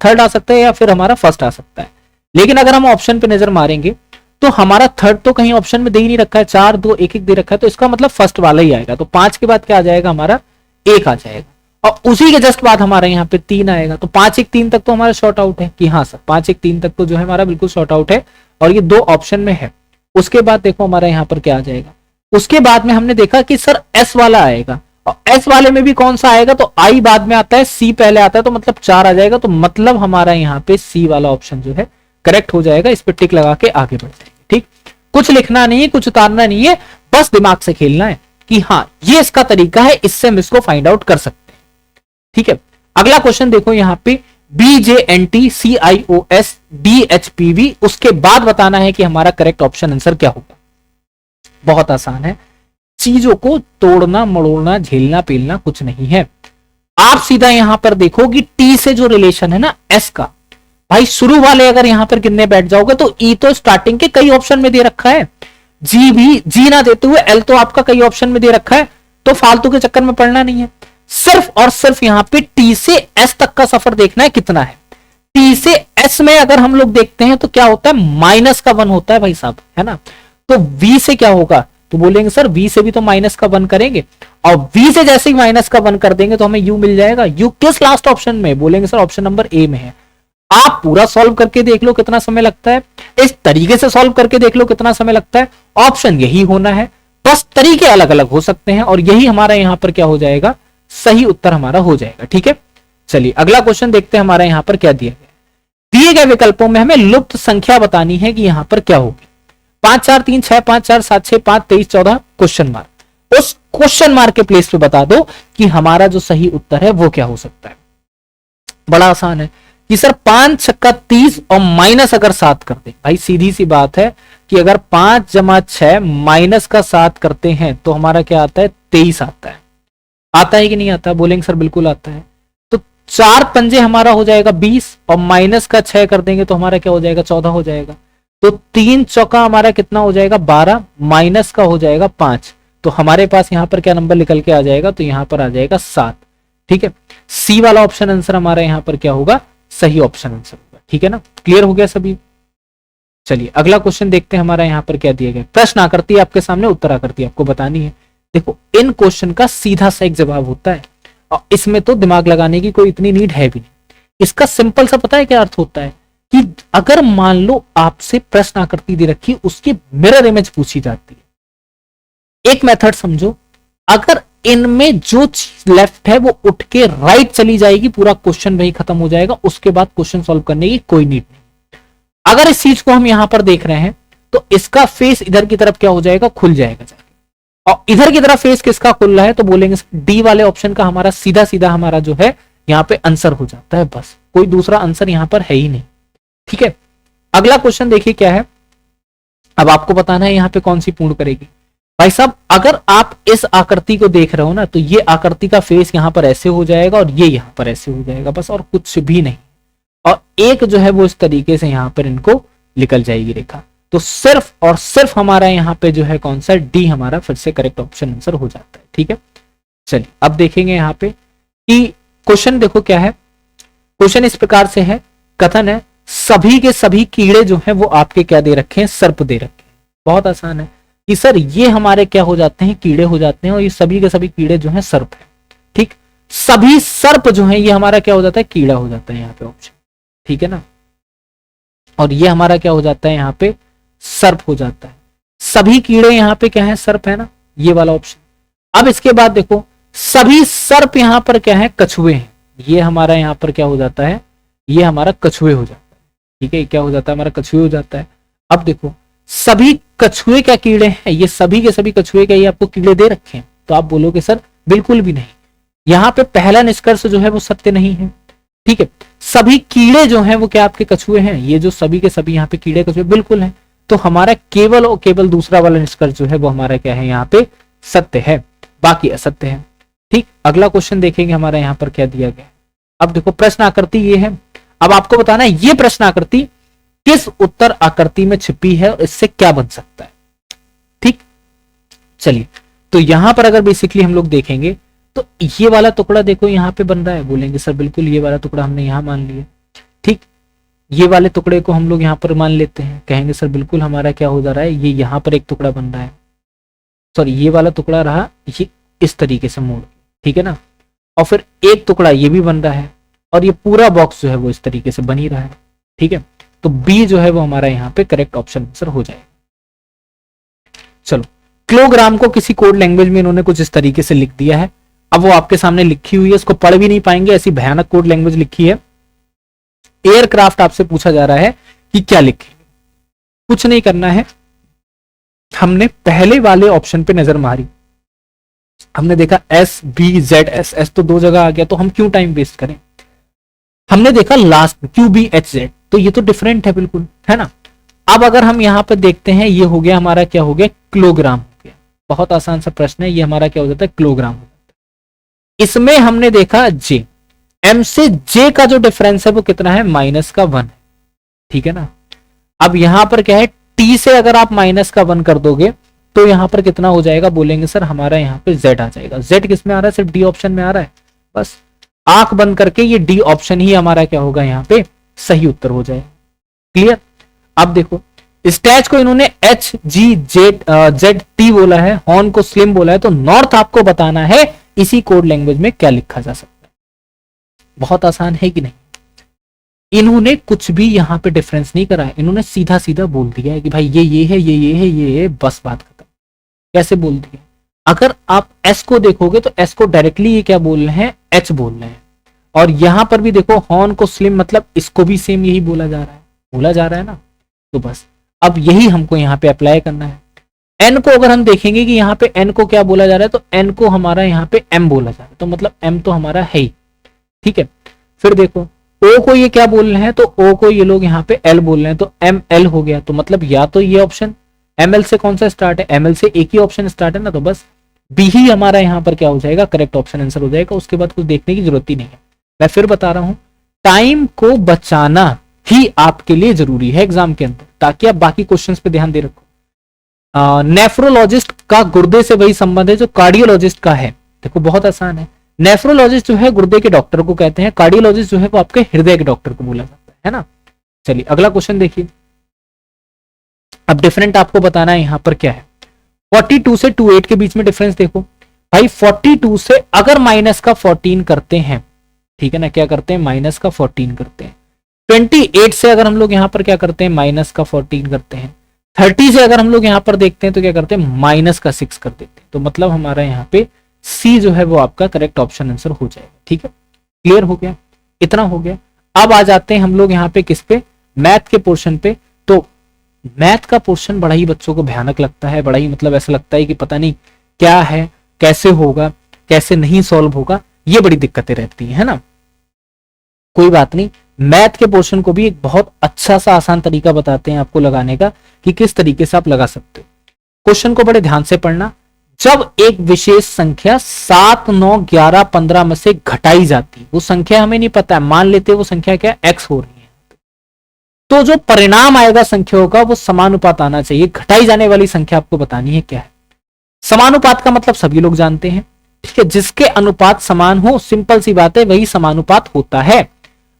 थर्ड आ सकता है या फिर हमारा फर्स्ट आ सकता है। लेकिन अगर हम ऑप्शन पे नजर मारेंगे तो हमारा थर्ड तो कहीं ऑप्शन में दे ही नहीं रखा है, 4 2 1 1 दे रखा है, तो इसका मतलब फर्स्ट वाला ही आएगा। तो 5 के बाद क्या आ जाएगा, हमारा 1 आ जाएगा, और उसी के जस्ट बाद हमारे यहाँ पे 3 आएगा। तो 5 1 3 तक तो हमारा शॉर्ट आउट है कि हाँ सर 5 1 3 तक तो जो है हमारा बिल्कुल शॉर्ट आउट है, और ये 2 ऑप्शन में है। उसके बाद देखो हमारा यहाँ पर क्या आ जाएगा, उसके बाद में हमने देखा कि सर एस वाला आएगा, और एस वाले में भी कौन सा आएगा, तो आई बाद में आता है, सी पहले आता है, तो मतलब 4 आ जाएगा। तो मतलब हमारा यहाँ पे सी वाला ऑप्शन जो है करेक्ट हो जाएगा। इस पे टिक लगा के आगे बढ़ जाएंगे, ठीक। कुछ लिखना नहीं है, कुछ उतारना नहीं है, बस दिमाग से खेलना है कि हाँ ये इसका तरीका है, इससे हम इसको फाइंड आउट कर सकते हैं, ठीक है। अगला क्वेश्चन देखो यहाँ पे BJNTCIOSDHPV, उसके बाद बताना है कि हमारा करेक्ट ऑप्शन आंसर क्या होगा। बहुत आसान है, चीजों को तोड़ना मड़ोड़ना झेलना पेलना कुछ नहीं है। आप सीधा यहां पर देखो कि टी से जो रिलेशन है ना एस का, भाई शुरू वाले अगर यहां पर गिनने बैठ जाओगे तो ई तो स्टार्टिंग के कई ऑप्शन में दे रखा है, जी भी जी ना देते हुए एल तो आपका कई ऑप्शन में दे रखा है, तो फालतू के चक्कर में पड़ना नहीं है। सिर्फ और सिर्फ यहां पे टी से एस तक का सफर देखना है कितना है। टी से एस में अगर हम लोग देखते हैं तो क्या होता है, माइनस का 1 होता है भाई साहब, है ना। तो वी से क्या होगा, तो बोलेंगे सर वी से भी तो माइनस का 1 करेंगे, और वी से जैसे ही माइनस का 1 कर देंगे तो हमें यू मिल जाएगा। यू किस लास्ट ऑप्शन में, बोलेंगे सर ऑप्शन नंबर ए में है। आप पूरा सॉल्व करके देख लो कितना समय लगता है, इस तरीके से सॉल्व करके देख लो कितना समय लगता है। ऑप्शन यही होना है, बस तरीके अलग अलग हो सकते हैं, और यही हमारा यहां पर क्या हो जाएगा, सही उत्तर हमारा हो जाएगा, ठीक है। चलिए अगला क्वेश्चन देखते हैं हमारा यहां पर क्या दिया गया। दिए गए विकल्पों में हमें लुप्त संख्या बतानी है कि यहां पर क्या होगी। 5 4 3 6 5 4 7 6 5 23 14 क्वेश्चन मार्क। उस क्वेश्चन मार्क के प्लेस पे बता दो कि हमारा जो सही उत्तर है वो क्या हो सकता है। बड़ा आसान है कि सर 5 छक्का 30 और माइनस अगर 7 कर दे, भाई सीधी सी बात है कि अगर 5 जमा 6 माइनस का 7 करते हैं तो हमारा क्या आता है, 23 आता है। आता है कि नहीं आता, बोलेंगे सर बिल्कुल आता है। तो 4 पंजे हमारा हो जाएगा 20, और माइनस का 6 कर देंगे तो हमारा क्या हो जाएगा, 14 हो जाएगा। तो 3 चौका हमारा कितना हो जाएगा, 12, माइनस का हो जाएगा 5, तो हमारे पास यहां पर क्या नंबर निकल के आ जाएगा, तो यहां पर आ जाएगा 7, ठीक है। सी वाला ऑप्शन आंसर हमारा यहां पर क्या होगा, सही ऑप्शन आंसर होगा, ठीक है ना। क्लियर हो गया सभी। चलिए अगला क्वेश्चन देखते हैं हमारा यहां पर क्या दिया गया। प्रश्न आकृति आपके सामने, उत्तर आकृति आपको बतानी है। देखो इन क्वेश्चन का सीधा सा एक जवाब होता है, और इसमें तो दिमाग लगाने की कोई इतनी नीड है भी नहीं। इसका सिंपल सा पता है क्या अर्थ होता है कि अगर मान लो आपसे प्रश्न आकृति दे रखी, उसकी मिरर इमेज पूछी जाती है। एक मेथड समझो, अगर इनमें जो चीज लेफ्ट है वो उठ के राइट चली जाएगी, पूरा क्वेश्चन वही खत्म हो जाएगा, उसके बाद क्वेश्चन सॉल्व करने की कोई नीड नहीं। अगर इस चीज को हम यहां पर देख रहे हैं तो इसका फेस इधर की तरफ क्या हो जाएगा, खुल जाएगा जाके, और इधर की तरफ फेस किसका खुल रहा है, तो बोलेंगे डी वाले ऑप्शन का हमारा सीधा सीधा हमारा जो है यहां पे आंसर हो जाता है। बस कोई दूसरा आंसर यहां पर है ही नहीं, ठीक है। अगला क्वेश्चन देखिए क्या है। अब आपको बताना है यहां पे कौन सी पूर्ण करेगी। भाई साहब अगर आप इस आकृति को देख रहे हो ना, तो ये आकृति का फेस यहां पर ऐसे हो जाएगा और ये यहां पर ऐसे हो जाएगा, बस और कुछ भी नहीं। और एक जो है वो इस तरीके से यहां पर इनको निकल जाएगी रेखा। तो सिर्फ और सिर्फ हमारा यहां पे जो है कौन सा डी हमारा फिर से करेक्ट ऑप्शन आंसर हो जाता है। ठीक है, चलिए अब देखेंगे यहां पे कि क्वेश्चन देखो क्या है। क्वेश्चन इस प्रकार से है, कथन है सभी के सभी कीड़े जो हैं वो आपके क्या दे रखे हैं, सर्प दे रखे हैं। बहुत आसान है कि सर ये हमारे क्या हो जाते हैं, कीड़े हो जाते हैं, और ये सभी के सभी कीड़े जो हैं सर्प है। ठीक, सभी सर्प जो हैं ये हमारा क्या हो जाता है, कीड़ा हो जाता है यहाँ पे ऑप्शन। ठीक है ना, और ये हमारा क्या हो जाता है यहाँ पे सर्प हो जाता है। सभी कीड़े यहाँ पे क्या है, सर्प है ना, ये वाला ऑप्शन। अब इसके बाद देखो सभी सर्प यहाँ पर क्या है, कछुए हैं। ये हमारा यहाँ पर क्या हो जाता है, ये हमारा कछुए हो जाता है। ठीक है, क्या हो जाता है, हमारा कछुए हो जाता है। अब देखो सभी कछुए क्या कीड़े हैं, ये सभी के सभी कछुए क्या ये आपको कीड़े दे रखे हैं, तो आप बोलोगे सर बिल्कुल भी नहीं। यहाँ पे पहला निष्कर्ष जो है वो सत्य नहीं है। ठीक है, सभी कीड़े जो हैं वो क्या आपके कछुए हैं, ये जो सभी के सभी यहाँ पे कीड़े कछुए बिल्कुल हैं। तो हमारा केवल और केवल दूसरा वाला निष्कर्ष जो है वो हमारा क्या है, यहाँ पे सत्य है, बाकी असत्य है। ठीक, अगला क्वेश्चन देखेंगे हमारा यहाँ पर क्या दिया गया। अब देखो प्रश्न आकृति ये है, अब आपको बताना है ये प्रश्न आकृति किस उत्तर आकृति में छिपी है और इससे क्या बन सकता है। ठीक, चलिए तो यहां पर अगर बेसिकली हम लोग देखेंगे तो ये वाला टुकड़ा देखो यहां पे बन रहा है, बोलेंगे सर बिल्कुल ये वाला टुकड़ा हमने यहां मान लिया। ठीक, ये वाले टुकड़े को हम लोग यहां पर मान लेते हैं, कहेंगे सर बिल्कुल हमारा क्या हो जा रहा है, ये यहां पर एक टुकड़ा बन रहा है, सॉरी ये वाला टुकड़ा रहा ये इस तरीके से मोड़। ठीक है ना, और फिर एक टुकड़ा ये भी बन रहा है और ये पूरा बॉक्स जो है वो इस तरीके से बन ही रहा है। ठीक है, तो बी जो है वो हमारा यहाँ पे करेक्ट ऑप्शन आंसर हो जाएगा। चलो, किलोग्राम को किसी कोड लैंग्वेज में इन्होंने कुछ इस तरीके से लिख दिया है। अब वो आपके सामने लिखी हुई है, इसको पढ़ भी नहीं पाएंगे, ऐसी भयानक कोड लैंग्वेज लिखी है। एयरक्राफ्ट आपसे पूछा जा रहा है कि क्या लिखे, कुछ नहीं करना है। हमने पहले वाले ऑप्शन पे नजर मारी, हमने देखा S B Z S, S तो दो जगह आ गया तो हम क्यों टाइम वेस्ट करें। हमने देखा लास्ट में क्यू बी एच जेड, तो ये तो डिफरेंट है बिल्कुल, है ना। अब अगर हम यहाँ पे देखते हैं, ये हो गया हमारा क्या हो गया, किलोग्राम हो गया। बहुत आसान सा प्रश्न है, ये हमारा क्या हो जाता है, किलोग्राम हो जाता है। इसमें हमने देखा जे, एम से जे का जो डिफरेंस है वो कितना है, -1 है। ठीक है ना, अब यहां पर क्या है, टी से अगर आप -1 कर दोगे तो यहां पर कितना हो जाएगा, बोलेंगे सर हमारा यहाँ पे जेड आ जाएगा। जेड किस में आ रहा है, सिर्फ डी ऑप्शन में आ रहा है। बस आंख बंद करके ये डी ऑप्शन ही हमारा क्या होगा, यहाँ पे सही उत्तर हो जाएगा। क्लियर। अब देखो स्टैच को इन्होंने एच जी जेड टी बोला है, हॉर्न को स्लिम बोला है, तो नॉर्थ आपको बताना है इसी कोड लैंग्वेज में क्या लिखा जा सकता है। बहुत आसान है कि नहीं। इन्होंने कुछ भी यहाँ पे डिफरेंस नहीं करा है, इन्होंने सीधा सीधा बोल दिया है कि भाई ये है, ये है, ये है, बस बात खत्म। कैसे बोल दिया, अगर आप एस को देखोगे तो एस को डायरेक्टली ये क्या बोल रहे हैं, एच बोल रहे हैं। और यहां पर भी देखो हॉर्न को स्लिम, मतलब इसको भी सेम यही बोला जा रहा है ना। तो बस अब यही हमको यहाँ पे अप्लाई करना है। एन को अगर हम देखेंगे कि यहाँ पे एन को क्या बोला जा रहा है, तो एन को हमारा यहाँ पे एम बोला जा रहा है, तो मतलब एम तो हमारा है ही। ठीक है, फिर देखो ओ को ये क्या बोल रहे हैं, तो ओ को ये लोग यहाँ पे एल बोल रहे हैं, तो एम एल हो गया। तो मतलब या तो ये ऑप्शन एम एल से कौन सा स्टार्ट है, एम एल से एक ही ऑप्शन स्टार्ट है ना, तो बस बी ही हमारा यहाँ पर क्या हो जाएगा, करेक्ट ऑप्शन आंसर हो जाएगा। उसके बाद कुछ देखने की जरूरत ही नहीं है। मैं फिर बता रहा हूं, टाइम को बचाना ही आपके लिए जरूरी है एग्जाम के अंदर, ताकि आप बाकी क्वेश्चंस पे ध्यान दे रखो। नेफ्रोलॉजिस्ट का गुर्दे से वही संबंध है जो कार्डियोलॉजिस्ट का है। देखो बहुत आसान है, नेफ्रोलॉजिस्ट जो है गुर्दे के डॉक्टर को कहते हैं, कार्डियोलॉजिस्ट जो है वो आपके हृदय के डॉक्टर को बोला जाता है ना। चलिए अगला क्वेश्चन देखिए। अब डिफरेंट आपको बताना है यहाँ पर क्या है। 42 से 28 के बीच में डिफरेंस देखो भाई। 42 से अगर माइनस का 14 करते हैं, ठीक है ना, क्या करते हैं, माइनस का 14 करते हैं। 28 से अगर हम लोग यहाँ पर क्या करते हैं, माइनस का 14 करते हैं। 30 से अगर हम लोग यहाँ पर देखते हैं तो क्या करते हैं, माइनस का 6 कर देते हैं। तो मतलब हमारा यहाँ पे सी जो है वो आपका करेक्ट ऑप्शन आंसर हो जाएगा। ठीक है, क्लियर हो गया, इतना हो गया। अब आ जाते हैं हम लोग यहाँ पे किस पे, मैथ के पोर्शन पे। तो मैथ का पोर्शन बड़ा ही बच्चों को भयानक लगता है, बड़ा ही मतलब ऐसा लगता है कि पता नहीं क्या है, कैसे होगा, कैसे नहीं सॉल्व होगा, ये बड़ी दिक्कतें रहती है ना। कोई बात नहीं, मैथ के पोर्शन को भी एक बहुत अच्छा सा आसान तरीका बताते हैं आपको लगाने का, कि किस तरीके से आप लगा सकते हो। क्वेश्चन को बड़े ध्यान से पढ़ना। जब एक विशेष संख्या 7, 9, 11, 15 में से घटाई जाती, वो संख्या हमें नहीं पता है, मान लेते वो संख्या क्या x हो रही है, तो जो परिणाम आएगा संख्याओं का वो समानुपात आना चाहिए। घटाई जाने वाली संख्या आपको बतानी है क्या है। समानुपात का मतलब सभी लोग जानते हैं, ठीक है, जिसके अनुपात समान हो, सिंपल सी बात है, वही समानुपात होता है।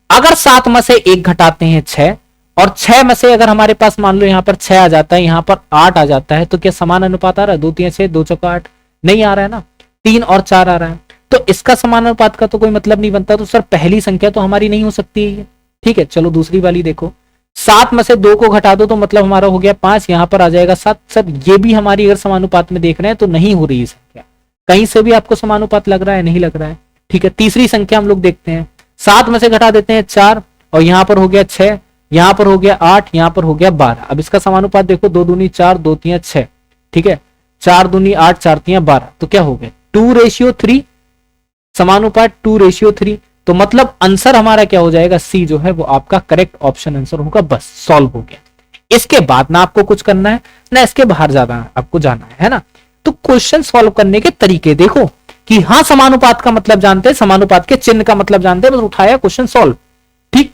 अगर 7 में से 1 घटाते हैं 6, और 6 में से अगर हमारे पास मान लो यहां पर 6 आ जाता है, यहां पर 8 आ जाता है, तो क्या समान अनुपात आ रहा है? 2 3 6, 2 चौका 8 नहीं आ रहा है ना, 3 और 4 आ रहा है, तो इसका समान अनुपात का तो कोई मतलब नहीं बनता। तो सर पहली संख्या तो हमारी नहीं हो सकती है, ठीक है। चलो दूसरी वाली देखो, 7 में से 2 को घटा दो तो मतलब हमारा हो गया 5, यहां पर आ जाएगा 7। सर ये भी हमारी अगर समानुपात में देख रहे हैं तो नहीं हो रही है संख्या, कहीं से भी आपको समानुपात लग रहा है? नहीं लग रहा है, ठीक है। तीसरी संख्या हम लोग देखते हैं, 7 में से घटा देते हैं 4, और यहां पर हो गया 6, यहां पर हो गया 8, यहां पर हो गया 12। अब इसका समानुपात देखो, 2 दूनी 4, 2 3 6, ठीक है, 4 दूनी 8, 4 3 12, तो क्या हो गया 2:3, समानुपात 2:3। तो मतलब आंसर हमारा क्या हो जाएगा, सी जो है वो आपका करेक्ट ऑप्शन आंसर होगा। बस सॉल्व हो गया। इसके बाद ना आपको कुछ करना है ना इसके बाहर जाना है, आपको जाना है ना। तो क्वेश्चन सॉल्व करने के तरीके देखो कि हाँ समानुपात का मतलब जानते हैं, समानुपात के चिन्ह का मतलब जानते हैं, बस उठाया क्वेश्चन सॉल्व, ठीक।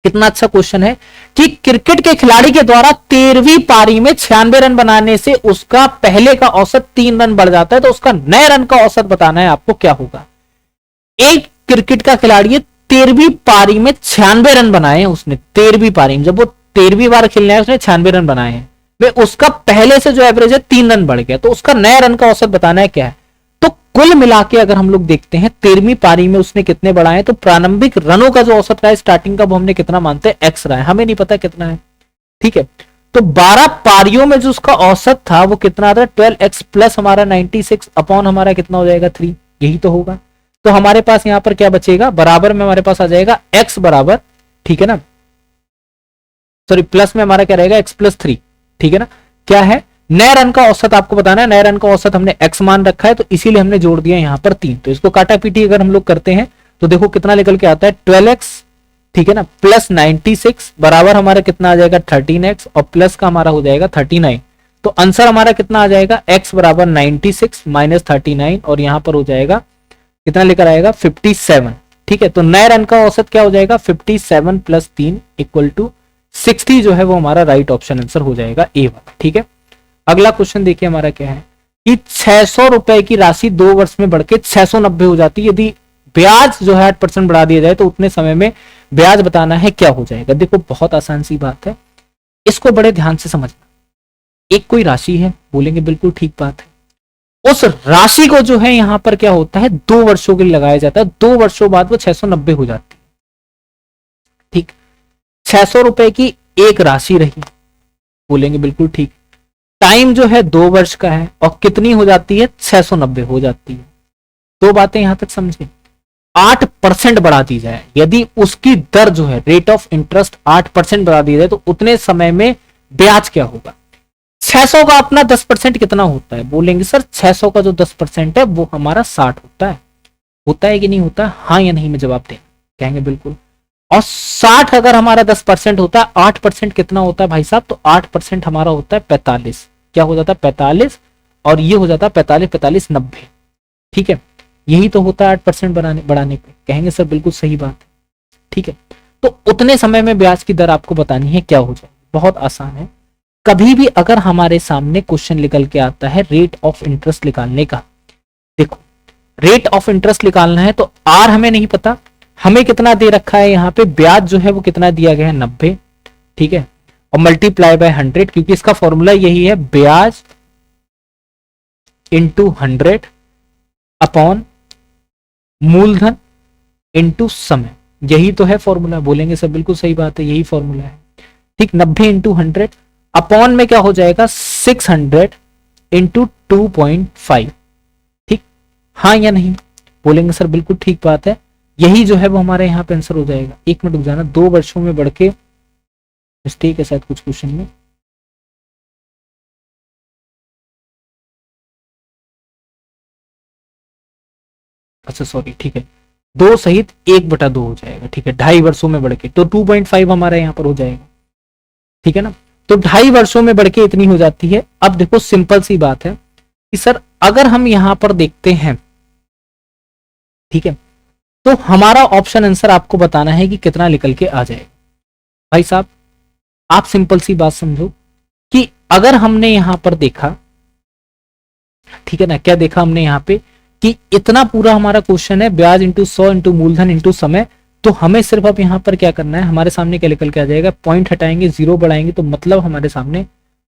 कितना अच्छा क्वेश्चन है कि क्रिकेट के खिलाड़ी के द्वारा 13वीं पारी में 96 रन बनाने से उसका पहले का औसत 3 रन बढ़ जाता है, तो उसका नए रन का औसत बताना है आपको क्या होगा। एक क्रिकेट का खिलाड़ी है, 13वीं पारी में 96 रन बनाए हैं उसने, 13वीं पारी में, जब वो 13वीं बार खेलने आया उसने 96 रन बनाए हैं, वे उसका पहले से जो एवरेज है 3 रन बढ़ गया, तो उसका नया रन का औसत बताना है क्या है। तो कुल मिला के अगर हम लोग देखते हैं 13वीं पारी में उसने कितने बढ़ाए, तो प्रारंभिक रनों का जो औसत रहा है स्टार्टिंग का, वो हमने कितना मानते हैं, एक्स रहा है, हमें नहीं पता कितना है, ठीक है। तो 12 पारियों में जो उसका औसत था वो कितना था, 12x प्लस हमारा 96 अपॉन हमारा कितना हो जाएगा 3, यही तो होगा। तो हमारे पास यहां पर क्या बचेगा, बराबर में हमारे पास आ जाएगा x बराबर, ठीक है ना, सॉरी प्लस में हमारा क्या रहेगा, x प्लस 3, ठीक है ना। क्या है, नए रन का औसत आपको बताना है, नए रन का औसत हमने x मान रखा है, तो इसीलिए हमने जोड़ दिया यहां पर 3। तो इसको काटा पीटी अगर हम लोग करते हैं तो देखो कितना निकल के आता है, 12x, ठीक है ना, प्लस 96 बराबर हमारा कितना आ जाएगा 13x, और प्लस का हमारा हो जाएगा 39। तो आंसर हमारा कितना आ जाएगा, x बराबर 96 माइनस 39, और यहां पर हो जाएगा कितना लेकर आएगा 57, ठीक है। तो नए रन का औसत क्या हो जाएगा, 57 प्लस 3 इक्वल टू 60 जो है वो हमारा राइट ऑप्शन आंसर हो जाएगा ए वाला, ठीक है। अगला क्वेश्चन देखिए हमारा क्या है कि 600 रुपए की राशि 2 वर्ष में बढ़ के 690 हो जाती है, यदि ब्याज जो है 8% बढ़ा दिया जाए तो उतने समय में ब्याज बताना है क्या हो जाएगा। देखो बहुत आसान सी बात है, इसको बड़े ध्यान से समझना। एक कोई राशि है, बोलेंगे बिल्कुल ठीक बात है, उस राशि को जो है यहां पर क्या होता है 2 वर्षों के लिए लगाया जाता है, 2 वर्षों बाद वो 690 हो जाती है, ठीक। 600 रुपए की एक राशि रही, बोलेंगे बिल्कुल ठीक, टाइम जो है 2 वर्ष का है, और कितनी हो जाती है 690 हो जाती है। दो बातें यहां तक समझे, 8% बढ़ा दी जाए, यदि उसकी दर जो है रेट ऑफ इंटरेस्ट 8% बढ़ा दी जाए तो उतने समय में ब्याज क्या होगा। 600 का अपना 10% कितना होता है, बोलेंगे सर 600 का जो 10% है वो हमारा 60 होता है कि नहीं होता, हाँ या नहीं में जवाब दें, कहेंगे बिल्कुल। और 60 अगर हमारा 10% होता है, 8% कितना होता है भाई साहब, तो 8% हमारा होता है 45, क्या हो जाता है 45, और ये हो जाता है 45 45 90, ठीक है। यही तो होता है 8% बढ़ाने पे, कहेंगे सर बिल्कुल सही बात है, ठीक है। तो उतने समय में ब्याज की दर आपको बतानी है क्या हो जाए, बहुत आसान है। कभी भी अगर हमारे सामने क्वेश्चन निकल के आता है रेट ऑफ इंटरेस्ट निकालने का, देखो रेट ऑफ इंटरेस्ट निकालना है तो आर हमें नहीं पता, हमें कितना दे रखा है यहाँ पे, ब्याज जो है वो कितना दिया गया है 90, ठीक है, और मल्टीप्लाई बाय 100, क्योंकि इसका फॉर्मूला यही है ब्याज इंटू 100 अपॉन मूलधन इंटू समय, यही तो है फॉर्मूला, बोलेंगे सर बिल्कुल सही बात है, यही फॉर्मूला है, ठीक। 90 इंटू 100 अपॉन में क्या हो जाएगा 600 इंटू 2.5, ठीक, हाँ या नहीं, बोलेंगे सर बिल्कुल ठीक बात है, यही जो है वो हमारे यहाँ पे आंसर हो जाएगा। एक मिनट रुक जाना, 2 वर्षों में बढ़ के मिस्टेक है शायद कुछ क्वेश्चन में, अच्छा सॉरी, ठीक है, 2 सहित 1/2 हो जाएगा, ठीक है, 2.5 वर्षों में बढ़ के, तो 2.5 हमारा यहाँ पर हो जाएगा, ठीक है ना। तो 2.5 वर्षों में बढ़ के इतनी हो जाती है। अब देखो सिंपल सी बात है कि सर अगर हम यहां पर देखते हैं, ठीक है, तो हमारा ऑप्शन आंसर आपको बताना है कि कितना निकल के आ जाएगा। भाई साहब आप सिंपल सी बात समझो कि अगर हमने यहां पर देखा, ठीक है ना, क्या देखा हमने यहां पे कि इतना पूरा हमारा क्वेश्चन है ब्याज इंटू 100 इंटू मूलधन इंटू समय, तो हमें सिर्फ अब यहां पर क्या करना है, हमारे सामने क्या निकल के आ जाएगा, पॉइंट हटाएंगे, जीरो बढ़ाएंगे, तो मतलब हमारे सामने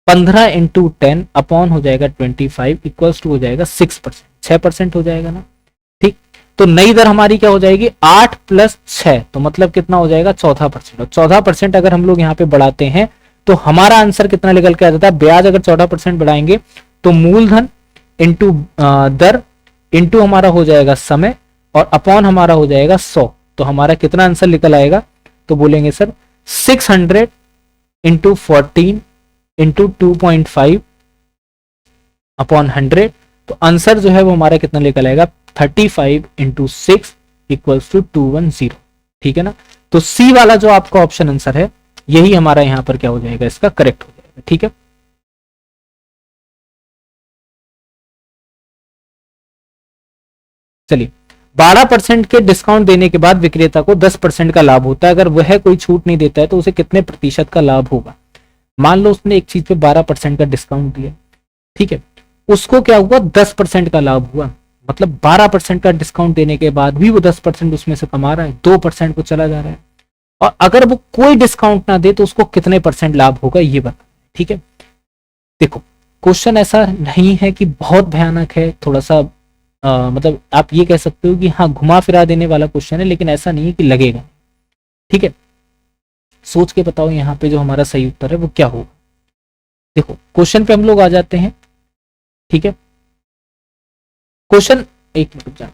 15 इंटू 10 अपॉन हो जाएगा 25 इक्वल्स टू हो जाएगा 6%, 6% हो जाएगा ना। ठीक, तो नई दर हमारी क्या हो जाएगी 8 प्लस 6, तो मतलब कितना हो जाएगा 14%। और 14% अगर हम लोग यहाँ पे बढ़ाते हैं तो हमारा आंसर कितना निकल के आ जाता है, ब्याज अगर 14% बढ़ाएंगे तो मूलधन इंटू दर इंटू हमारा हो जाएगा समय और अपॉन हमारा हो जाएगा 100, तो हमारा कितना आंसर निकल आएगा, तो बोलेंगे सर 600 इंटू 14 इंटू 2.5 अपॉन 100, तो आंसर जो है वो हमारा कितना निकल आएगा 35 इंटू 6 इक्वल्स टू 210। ठीक है ना, तो सी वाला जो आपका ऑप्शन आंसर है यही हमारा यहां पर क्या हो जाएगा, इसका करेक्ट हो जाएगा। ठीक है, चलिए 12% के डिस्काउंट देने के बाद विक्रेता को 10% का लाभ होता है, अगर वह कोई छूट नहीं देता है तो उसे कितने प्रतिशत का लाभ होगा। मान लो उसने एक चीज पे 12% का डिस्काउंट दिया, ठीक है, उसको क्या हुआ 10% का लाभ हुआ, मतलब 12% का डिस्काउंट देने के बाद भी वो 10% उसमें से कमा रहा है, 2% को चला जा रहा है। और अगर वो कोई डिस्काउंट ना दे तो उसको कितने % लाभ होगा ये बता। ठीक है, देखो क्वेश्चन ऐसा नहीं है कि बहुत भयानक है, थोड़ा सा मतलब आप ये कह सकते हो कि हाँ घुमा फिरा देने वाला क्वेश्चन है, लेकिन ऐसा नहीं है कि लगेगा। ठीक है, सोच के बताओ यहाँ पे जो हमारा सही उत्तर है वो क्या होगा। देखो क्वेश्चन पे हम लोग आ जाते हैं। ठीक है, क्वेश्चन एक मिनट जाना,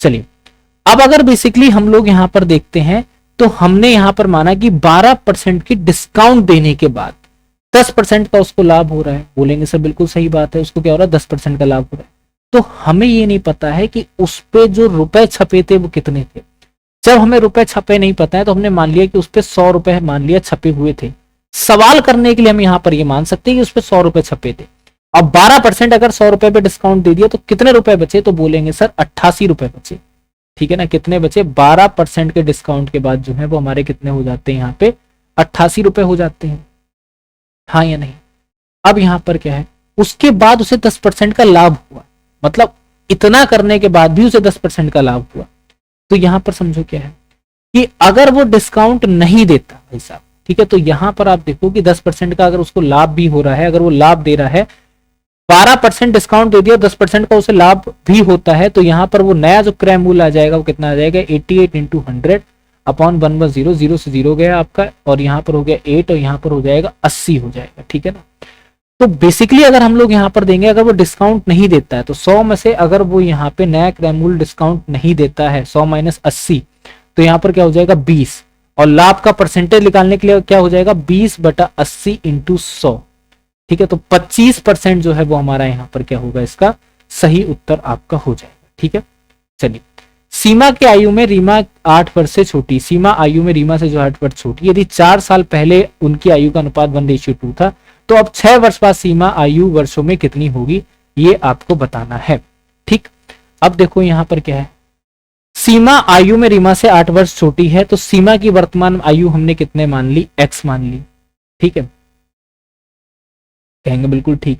चलिए अब अगर बेसिकली हम लोग यहां पर देखते हैं तो हमने यहां पर माना कि 12% की डिस्काउंट देने के बाद 10% का उसको लाभ हो रहा है, बोलेंगे सर बिल्कुल सही बात है, उसको क्या हो रहा है 10% का लाभ हो रहा है। तो हमें ये नहीं पता है कि उस पे जो रुपए छपे थे वो कितने थे। जब हमें रुपए छपे नहीं पता है तो हमने मान लिया कि उस पे 100 रुपए मान लिया छपे हुए थे। सवाल करने के लिए हम यहां पर ये मान सकते हैं कि उस पे 100 रुपए छपे थे। अब 12% अगर 100 रुपए पे डिस्काउंट दे दिया तो कितने रुपए बचे, तो बोलेंगे सर 88 रुपए बचे। ठीक है ना, कितने बचे 12% के डिस्काउंट के बाद जो है वो हमारे कितने हो जाते हैं यहाँ पे 88 रुपए हो जाते हैं, हाँ या नहीं। अब यहां पर क्या है, उसके बाद उसे 10% का लाभ हुआ, मतलब इतना करने के बाद भी उसे 10% का लाभ हुआ। तो यहां पर समझो क्या है कि अगर वो डिस्काउंट नहीं देता भाई साहब, ठीक है, तो यहां पर आप देखो कि 10% का अगर उसको लाभ भी हो रहा है, अगर वो लाभ दे रहा है, 12% डिस्काउंट दे दिया, 10% का उसे लाभ भी होता है, तो यहां पर वो नया जो क्रय मूल्य आ जाएगा वो कितना आ जाएगा 88 इंटू 100 अपॉन 110, 0 से 0 गया आपका, और यहाँ पर हो गया 8 और यहाँ पर हो जाएगा 80 हो जाएगा। ठीक है ना, तो बेसिकली अगर हम लोग यहाँ पर देंगे, अगर वो डिस्काउंट नहीं देता है तो 100 में से अगर वो यहाँ पे नया क्रय मूल्य डिस्काउंट नहीं देता है 100 माइनस 80, तो यहाँ पर क्या हो जाएगा 20, और लाभ का परसेंटेज निकालने के लिए क्या हो जाएगा 20/80 इंटू 100। ठीक है, तो 25% जो है वो हमारा यहाँ पर क्या होगा, इसका सही उत्तर आपका हो जाएगा। ठीक है, चलिए सीमा के आयु में रीमा 8 वर्ष से छोटी, सीमा आयु में रीमा से जो 8 वर्ष छोटी, यदि 4 साल पहले उनकी आयु का अनुपात 1:2 था, तो अब 6 वर्ष बाद सीमा आयु वर्षों में कितनी होगी, ये आपको बताना है। ठीक, अब देखो यहां पर क्या है, सीमा आयु में रीमा से 8 वर्ष छोटी है, तो सीमा की वर्तमान आयु हमने कितने मान ली, x मान ली। ठीक है, कहेंगे बिल्कुल ठीक।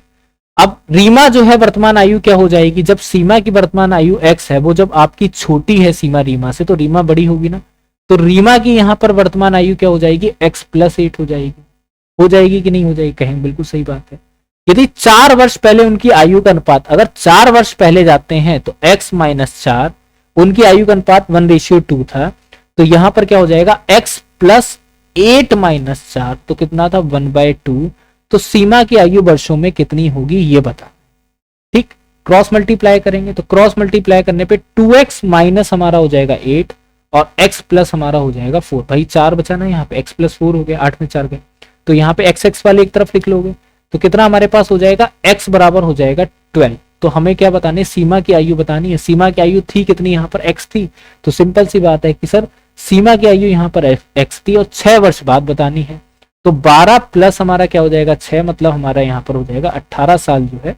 अब रीमा जो है वर्तमान आयु क्या हो जाएगी, जब सीमा की वर्तमान आयु x है, वो जब आपकी छोटी है सीमा रीमा से, तो रीमा बड़ी होगी ना, तो रीमा की यहां पर वर्तमान आयु क्या हो जाएगी x+8 हो जाएगी कि नहीं हो जाएगी, कहेंगे बिल्कुल सही बात है। यदि 4 वर्ष पहले उनकी आयु का अनुपात, अगर 4 वर्ष पहले जाते हैं तो x-4, उनकी आयु का अनुपात 1:2 था, तो यहां पर क्या हो जाएगा x+8-4, तो कितना था 1/2, तो सीमा की आयु वर्षों में कितनी होगी ये बता। ठीक, क्रॉस मल्टीप्लाई करेंगे, तो क्रॉस मल्टीप्लाई करने पे 2x माइनस हमारा हो जाएगा 8 और x प्लस हमारा हो जाएगा 4। भाई 4 बचा ना, यहाँ पे x+4 हो गया, 8 में 4 गए, तो यहाँ पे x वाले एक तरफ लिख लोगे, तो कितना हमारे पास हो जाएगा x बराबर हो जाएगा 12। तो हमें क्या बताने, सीमा की आयु बतानी है। सीमा की आयु थी कितनी, यहाँ पर x थी, तो सिंपल सी बात है कि सर सीमा की आयु यहाँ पर एक्स थी और 6 वर्ष बाद बतानी है। तो 12 प्लस हमारा क्या हो जाएगा 6, मतलब हमारा यहाँ पर हो जाएगा 18 साल जो है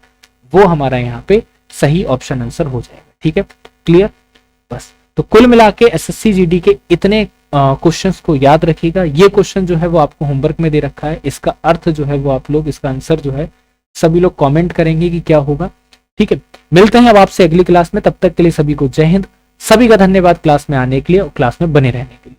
वो हमारा यहाँ पे सही ऑप्शन आंसर हो जाएगा। ठीक है, क्लियर। बस तो कुल मिला के एसएससी जीडी के इतने क्वेश्चंस को याद रखिएगा। ये क्वेश्चन जो है वो आपको होमवर्क में दे रखा है, इसका अर्थ जो है वो आप लोग, इसका आंसर जो है सभी लोग कमेंट करेंगे कि क्या होगा। ठीक है, मिलते हैं अब आपसे अगली क्लास में, तब तक के लिए सभी को जय हिंद। सभी का धन्यवाद क्लास में आने के लिए और क्लास में बने रहने के लिए।